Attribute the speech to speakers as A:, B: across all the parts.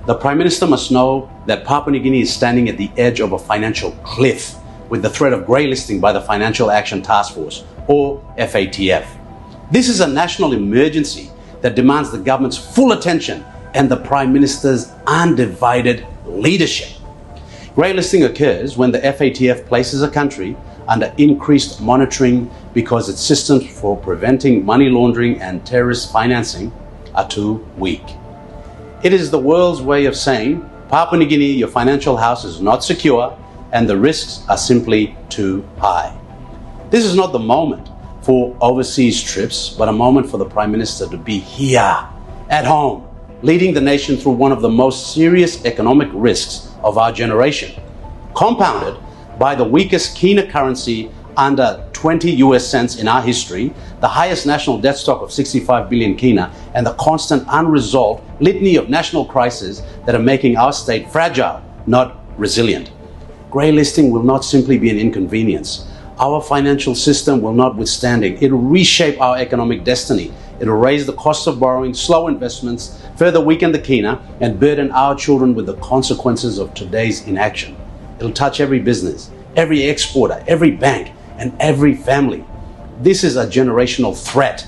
A: The Prime Minister must know that Papua New Guinea is standing at the edge of a financial cliff with the threat of greylisting by the Financial Action Task Force, or FATF. This is a national emergency that demands the government's full attention and the Prime Minister's undivided leadership. Greylisting occurs when the FATF places a country under increased monitoring because its systems for preventing money laundering and terrorist financing are too weak. It is the world's way of saying, Papua New Guinea, your financial house is not secure and the risks are simply too high. This is not the moment for overseas trips, but a moment for the Prime Minister to be here, at home, leading the nation through one of the most serious economic risks of our generation, compounded by the weakest kina currency under 20 US cents in our history, the highest national debt stock of 65 billion kina, and the constant unresolved litany of national crises that are making our state fragile, not resilient. Greylisting will not simply be an inconvenience. Our financial system will not withstand it. It will reshape our economic destiny. It will raise the cost of borrowing, slow investments, further weaken the kina, and burden our children with the consequences of today's inaction. It'll touch every business, every exporter, every bank, and every family. This is a generational threat.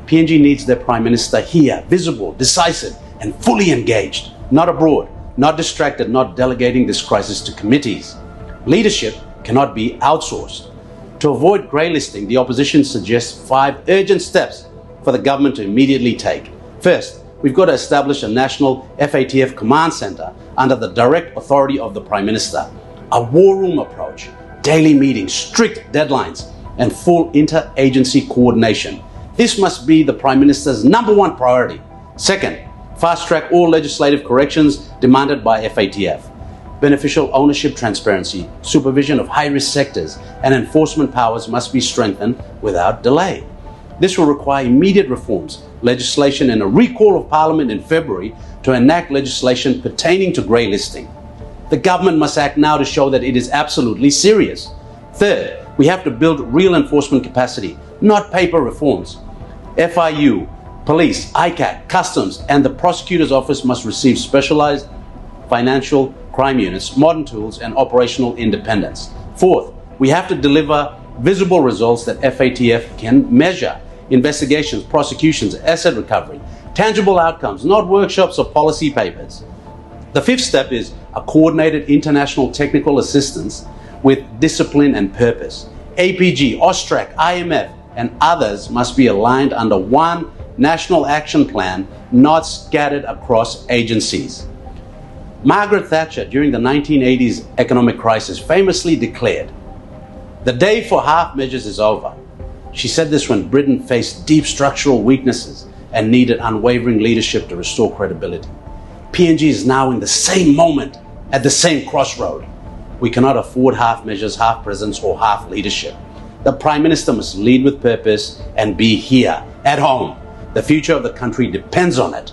A: PNG needs their Prime Minister here, visible, decisive, and fully engaged, not abroad, not distracted, not delegating this crisis to committees. Leadership cannot be outsourced. To avoid greylisting, the opposition suggests 5 urgent steps for the government to immediately take. First, we've got to establish a national FATF command center under the direct authority of the Prime Minister. A war room approach, daily meetings, strict deadlines, and full inter-agency coordination. This must be the Prime Minister's #1 priority. Second, fast-track all legislative corrections demanded by FATF. Beneficial ownership transparency, supervision of high-risk sectors, and enforcement powers must be strengthened without delay. This will require immediate reforms, legislation, and a recall of Parliament in February to enact legislation pertaining to greylisting. The government must act now to show that it is absolutely serious. Third, we have to build real enforcement capacity, not paper reforms. FIU, police, ICAC, customs, and the prosecutor's office must receive specialized financial crime units, modern tools, and operational independence. Fourth, we have to deliver visible results that FATF can measure. Investigations, prosecutions, asset recovery, tangible outcomes, not workshops or policy papers. The fifth step is a coordinated international technical assistance with discipline and purpose. APG, AUSTRAC, IMF, and others must be aligned under one national action plan, not scattered across agencies. Margaret Thatcher, during the 1980s economic crisis, famously declared, "The day for half measures is over." She said this when Britain faced deep structural weaknesses and needed unwavering leadership to restore credibility. PNG is now in the same moment, at the same crossroad. We cannot afford half measures, half presence, or half leadership. The Prime Minister must lead with purpose and be here, at home. The future of the country depends on it.